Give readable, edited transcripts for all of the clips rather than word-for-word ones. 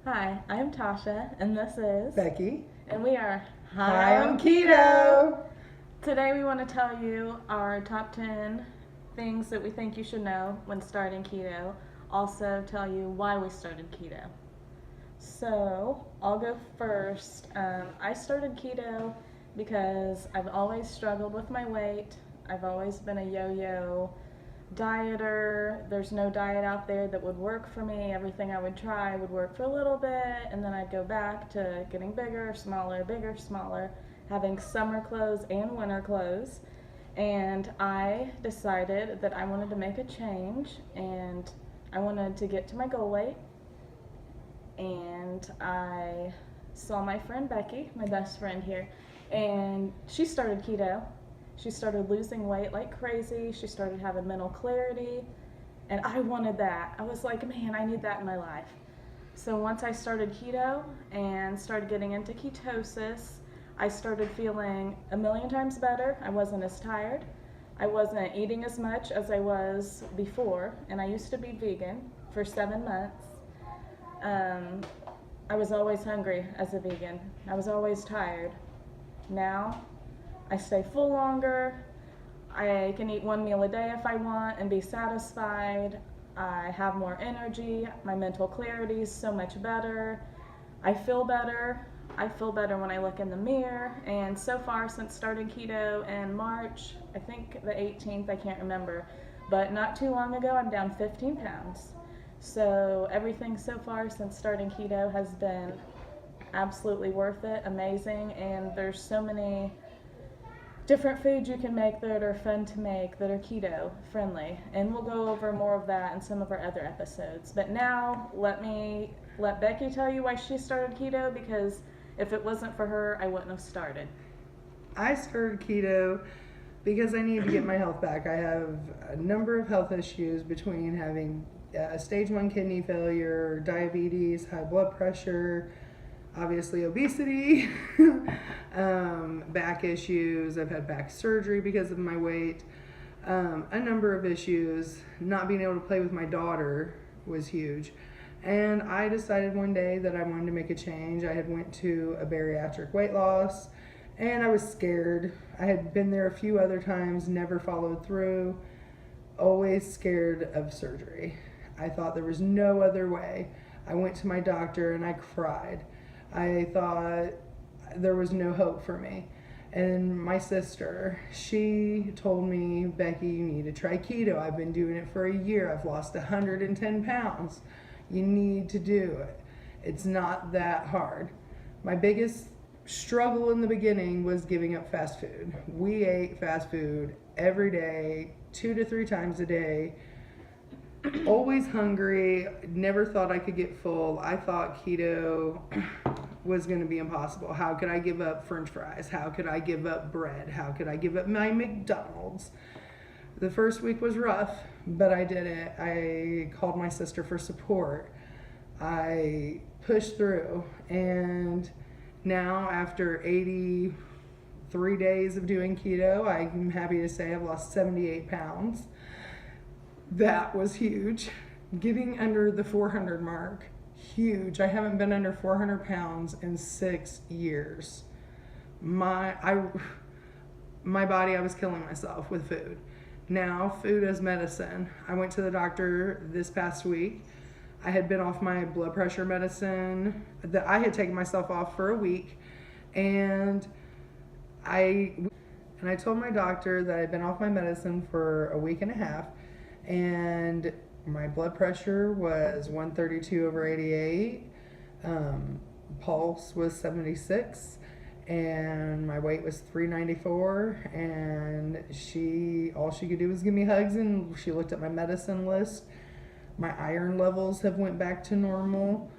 Hi, I'm Tasha, and this is Becky. and we are Hi, I'm Keto. Today, we want to tell you our top 10 things that we think you should know when starting keto. Also, tell you why we started keto. So, I'll go first. I started keto because I've always struggled with my weight. I've always been a yo yo dieter. There's no diet out there that would work for me. Everything I would try would work for a little bit, and then I'd go back to getting bigger, smaller, having summer clothes and winter clothes. And I decided that I wanted to make a change, and I wanted to get to my goal weight. And I saw my friend Becky, my best friend here, and she started keto. She started losing weight like crazy. She started having mental clarity, and I wanted that. I was like, man, I need that in my life. So once I started keto and started getting into ketosis, I started feeling a million times better. I wasn't as tired. I wasn't eating as much as I was before, and I used to be vegan for 7 months. Um, I was always hungry as a vegan. I was always tired. Now, I stay full longer. I can eat one meal a day if I want and be satisfied. I have more energy. My mental clarity is so much better. I feel better. I feel better when I look in the mirror. And so far, since starting keto in March, I think the 18th, I can't remember, but not too long ago, I'm down 15 pounds. So everything so far since starting keto has been absolutely worth it, amazing, and there's so many different foods you can make that are fun to make that are keto friendly, and we'll go over more of that in some of our other episodes. But now let Becky tell you why she started keto, because if it wasn't for her, I wouldn't have started. I started keto because I need to get my health back. I have a number of health issues between having stage 1 kidney failure, diabetes, high blood pressure, obviously obesity, back issues. I've had back surgery because of my weight, a number of issues. Not being able to play with my daughter was huge. And I decided one day that I wanted to make a change. I had went to a bariatric weight loss, and I was scared. I had been there a few other times, never followed through, always scared of surgery. I thought there was no other way. I went to my doctor and I cried. I thought there was no hope for me. And my sister, she told me, Becky, you need to try keto. I've been doing it for a year. I've lost 110 pounds. You need to do it. It's not that hard. My biggest struggle in the beginning was giving up fast food. We ate fast food every day, 2 to 3 times a day. Always hungry, never thought I could get full. I thought keto was going to be impossible. How could I give up french fries? How could I give up bread? How could I give up my McDonald's? The first week was rough, but I did it. I called my sister for support. I pushed through, and now after 83 days of doing keto, I'm happy to say I've lost 78 pounds. That was huge. Getting under the 400 mark, huge. I haven't been under 400 pounds in 6 years. My body, I was killing myself with food. Now, food is medicine. I went to the doctor this past week. I had been off my blood pressure medicine that I had taken myself off for a week, and I told my doctor that I'd been off my medicine for a week and a half, and my blood pressure was 132/88, pulse was 76, and my weight was 394. And all she could do was give me hugs, and she looked at my medicine list. My iron levels have went back to normal.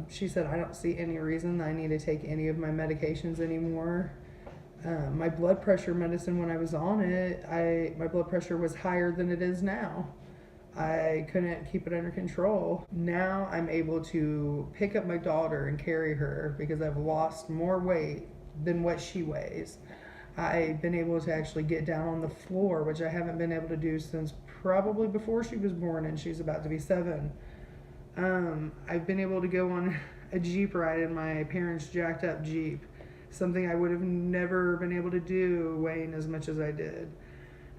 She said, I don't see any reason I need to take any of my medications anymore. My blood pressure medicine, when I was on it, my blood pressure was higher than it is now. I couldn't keep it under control. Now I'm able to pick up my daughter and carry her because I've lost more weight than what she weighs. I've been able to actually get down on the floor, which I haven't been able to do since probably before she was born, and she's about to be 7. I've been able to go on a Jeep ride in my parents' jacked up Jeep, something I would have never been able to do weighing as much as I did.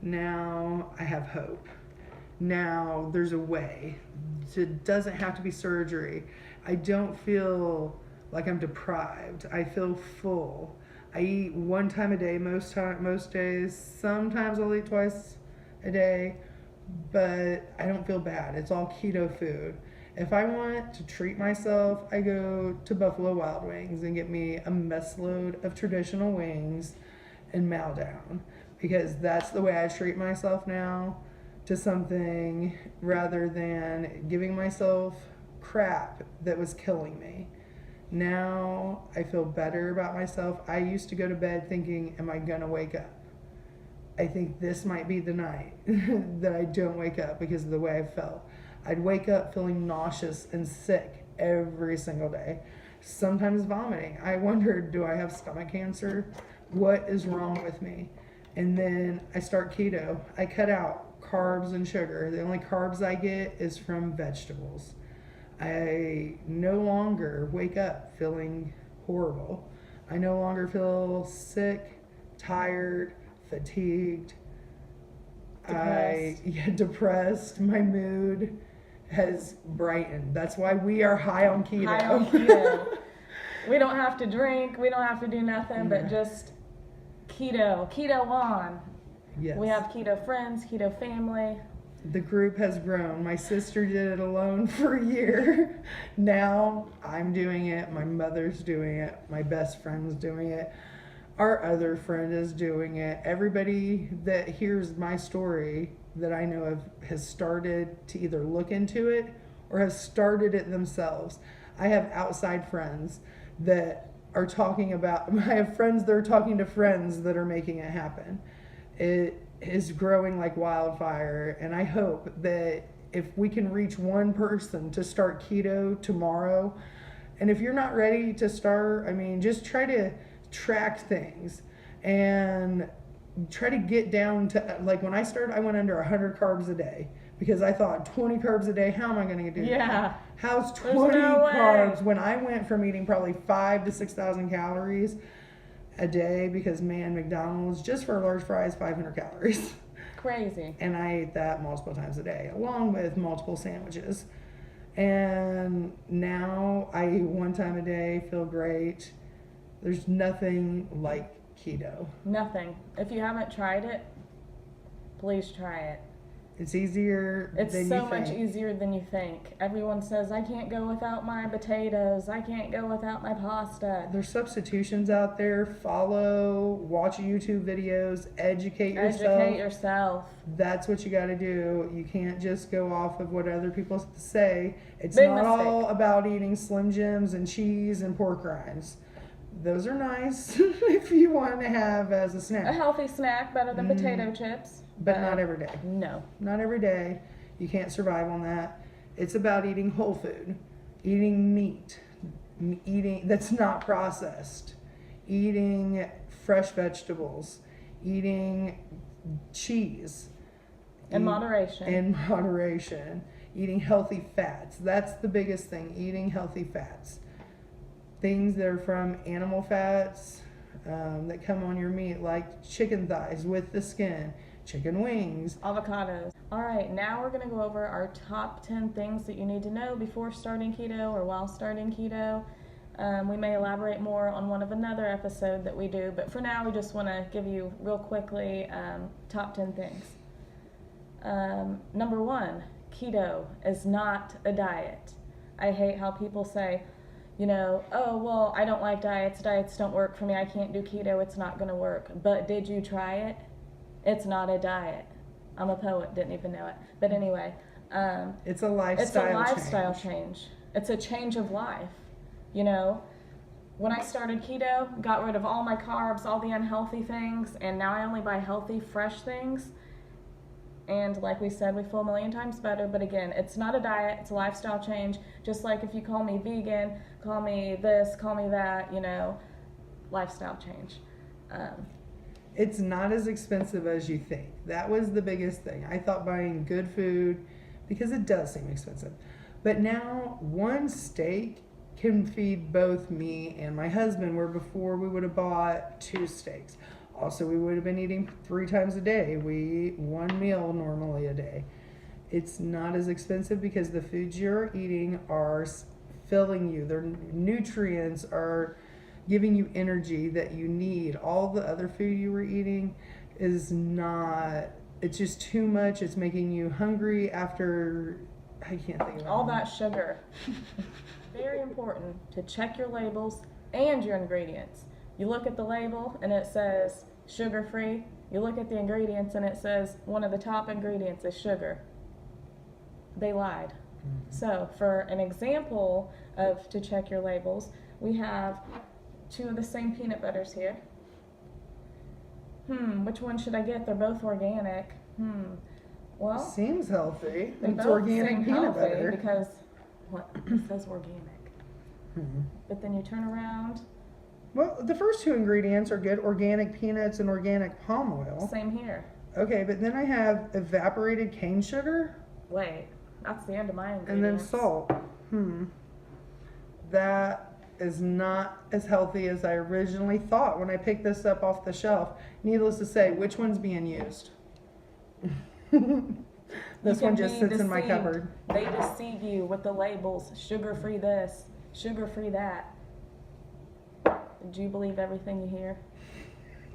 Now I have hope. Now there's a way. It doesn't have to be surgery. I don't feel like I'm deprived. I feel full. I eat one time a day most days. Sometimes I'll eat twice a day, but I don't feel bad. It's all keto food. If I want to treat myself, I go to Buffalo Wild Wings and get me a mess load of traditional wings and mow down, because that's the way I treat myself now, to something rather than giving myself crap that was killing me. Now I feel better about myself. I used to go to bed thinking, am I gonna wake up? I think this might be the night that I don't wake up because of the way I felt. I'd wake up feeling nauseous and sick every single day, sometimes vomiting. I wondered, do I have stomach cancer? What is wrong with me? And then I start keto. I cut out carbs and sugar. The only carbs I get is from vegetables. I no longer wake up feeling horrible. I no longer feel sick, tired, fatigued. Depressed. My mood has brightened. That's why we are high on keto. High on keto. We don't have to drink. We don't have to do nothing but just keto. Keto on. Yes. We have keto friends, keto family. The group has grown. My sister did it alone for a year. Now I'm doing it. My mother's doing it. My best friend's doing it. Our other friend is doing it. Everybody that hears my story that I know of has started to either look into it or has started it themselves. I have outside friends that are talking about, I have friends that are talking to friends that are making it happen. It is growing like wildfire, and I hope that if we can reach one person to start keto tomorrow, and if you're not ready to start, I mean, just try to track things and try to get down to, like when I started, I went under 100 carbs a day because I thought 20 carbs a day, how am I going to do that? How's 20 carbs when I went from eating probably 5,000 to 6,000 calories a day, because man, McDonald's just for large fries, 500 calories. Crazy. And I ate that multiple times a day along with multiple sandwiches. And now I eat one time a day, feel great. There's nothing like keto. Nothing. If you haven't tried it, please try it. It's easier than you think. It's so much easier than you think. Everyone says, I can't go without my potatoes. I can't go without my pasta. There's substitutions out there. Follow, watch YouTube videos, educate yourself. Educate yourself. That's what you got to do. You can't just go off of what other people say. It's Big not mistake. all about eating Slim Jims and cheese and pork rinds. Those are nice if you want to have as a snack. A healthy snack, better than potato chips. But not every day. No. Not every day. You can't survive on that. It's about eating whole food, eating meat, eating that's not processed, eating fresh vegetables, eating cheese. In moderation. In moderation. Eating healthy fats. That's the biggest thing, eating healthy fats. Things that are from animal fats that come on your meat, like chicken thighs with the skin, chicken wings, avocados. All right, now we're going to go over our top 10 things that you need to know before starting keto or while starting keto. We may elaborate more on one of another episode that we do, but for now we just want to give you real quickly top 10 things. Number 1, keto is not a diet. I hate how people say, you know, oh, well, I don't like diets. Diets don't work for me. I can't do keto. It's not going to work. But did you try it? It's not a diet. I'm a poet, didn't even know it. But anyway. It's a lifestyle change. It's a change of life. You know, when I started keto, got rid of all my carbs, all the unhealthy things, and now I only buy healthy, fresh things. And like we said, we feel a million times better. But again, it's not a diet. It's a lifestyle change. Just like if you call me vegan, call me this, call me that, you know, lifestyle change. It's not as expensive as you think. That was the biggest thing. I thought buying good food, because it does seem expensive, But now one steak can feed both me and my husband, where before we would have bought 2 steaks. Also, we would have been eating 3 times a day. We eat 1 meal normally a day. It's not as expensive because the foods you're eating are filling you. Their nutrients are giving you energy that you need. All the other food you were eating is not, it's just too much. It's making you hungry after, I can't think of all that sugar. Very important to check your labels and your ingredients. You look at the label and it says sugar free. You look at the ingredients and it says one of the top ingredients is sugar. They lied. So for an example of to check your labels, we have 2 of the same peanut butters here. Which one should I get? They're both organic. Well, seems healthy. They It's both organic seem peanut healthy butter. because it says organic. But then you turn around, Well, the first 2 ingredients are good: organic peanuts and organic palm oil. same here. Okay, but then I have evaporated cane sugar Wait, that's the end of my and then ingredients. salt. That is not as healthy as I originally thought when I picked this up off the shelf. Needless to say, which one's being used? This You one can just be sits in my deceived. cupboard. They deceive you with the labels, sugar-free this, sugar-free that. Do you believe everything you hear?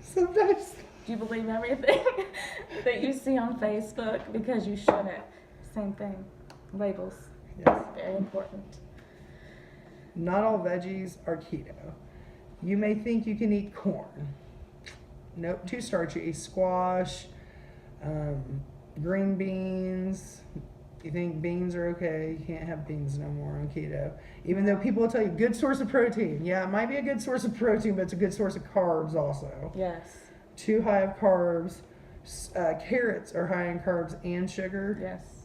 Sometimes. Do you believe everything that you see on Facebook? Because you shouldn't. Same thing. Labels. Yes. Very important. Not all veggies are keto. You may think you can eat corn. Nope, too starchy. Squash, green beans. You think beans are okay? You can't have beans no more on keto. Even though people will tell you, good source of protein. Yeah, it might be a good source of protein, but it's a good source of carbs also. Yes. Too high of carbs. Carrots are high in carbs and sugar. Yes.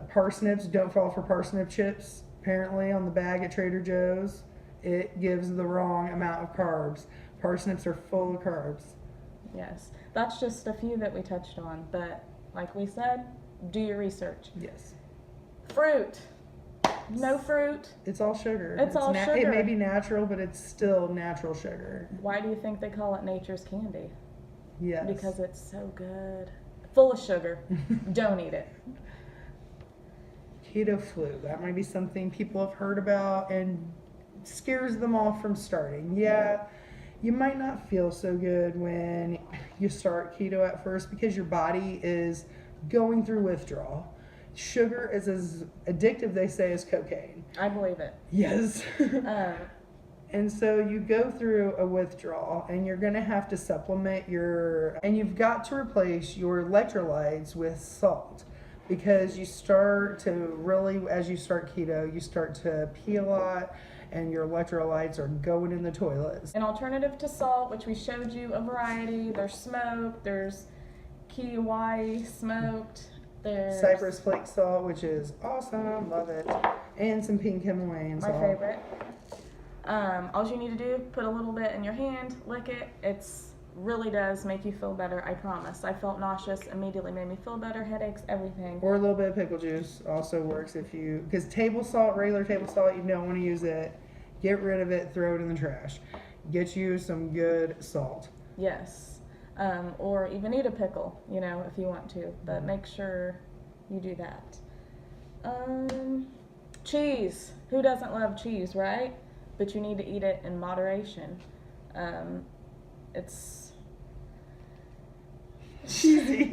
Parsnips, don't fall for parsnip chips. Apparently on the bag at Trader Joe's, it gives the wrong amount of carbs. Parsnips are full of carbs. Yes. That's just a few that we touched on. But like we said, do your research. Yes. Fruit. No fruit. It's all sugar. It's all sugar. It may be natural, but it's still natural sugar. Why do you think they call it nature's candy? Yes. Because it's so good. Full of sugar. Don't eat it. Keto flu. That might be something people have heard about and scares them off from starting. Yeah, you might not feel so good when you start keto at first because your body is going through withdrawal. Sugar is as addictive, they say, as cocaine. I believe it. Yes. Um, And so you go through a withdrawal and you're going to have to supplement and you've got to replace your electrolytes with salt because you start to really, as you start keto, you start to pee a lot and your electrolytes are going in the toilets. an alternative to salt, which we showed you a variety. There's smoked, there's kiwi smoked, there's Cypress flake salt, which is awesome, love it, and some pink Himalayan my salt. favorite. All you need to do, put a little bit in your hand, lick it. It's really does make you feel better, I promise. I felt nauseous, immediately made me feel better, headaches, everything. Or a little bit of pickle juice also works if you, because table salt, regular table salt, you don't want to use it. Get rid of it, throw it in the trash. Get you some good salt. Yes. Or even eat a pickle, if you want to, but make sure you do that. Cheese. Who doesn't love cheese, right? But you need to eat it in moderation. It's Cheesy.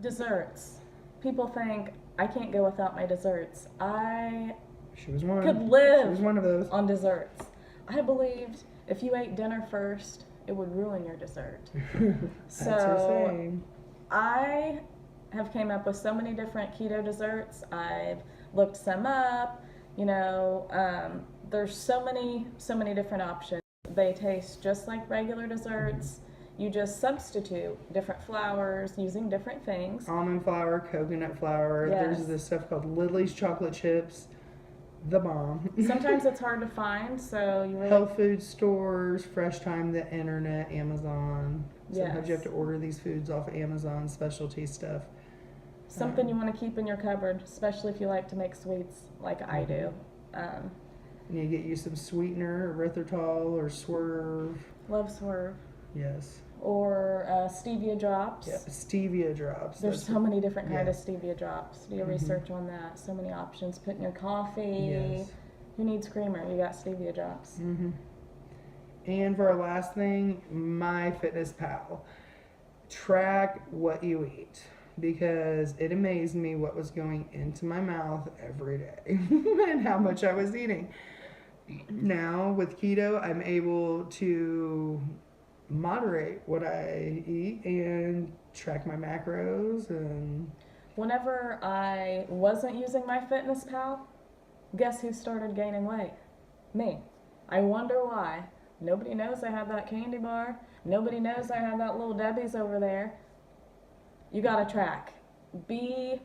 desserts. People think I can't go without my desserts. I She was one. could live She was one of those. on desserts. I believed if you ate dinner first, it would ruin your dessert. That's her So saying. I have came up with so many different keto desserts. I've looked some up. There's so many different options. They taste just like regular desserts. You just substitute different flours using different things. Almond flour, coconut flour. Yes. There's this stuff called Lily's chocolate chips. The bomb. Sometimes it's hard to find, so you really Health food stores, Fresh Time, the internet, Amazon. Sometimes Yes. you have to order these foods off Amazon, specialty stuff. Something you want to keep in your cupboard, especially if you like to make sweets like I do. You need to get you some sweetener, erythritol, or Swerve. Love Swerve. Yes. Or stevia drops. Yeah, stevia drops. There's so many different kind of stevia drops. Do your Mhm. research on that. So many options. Put in your coffee. Yes. Who needs creamer? You got stevia drops. Mm-hmm. And for our last thing, MyFitnessPal. Track what you eat, because it amazed me what was going into my mouth every day and how much I was eating. Now with keto, I'm able to moderate what I eat and track my macros. And Whenever I wasn't using MyFitnessPal, guess who started gaining weight? Me. I wonder why. Nobody knows I had that candy bar. Nobody knows I had that little Debbie's over there. You gotta track. Be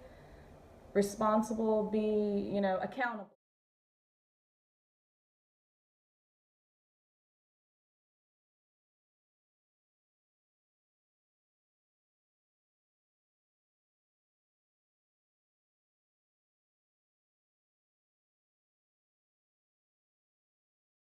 responsible, be, accountable.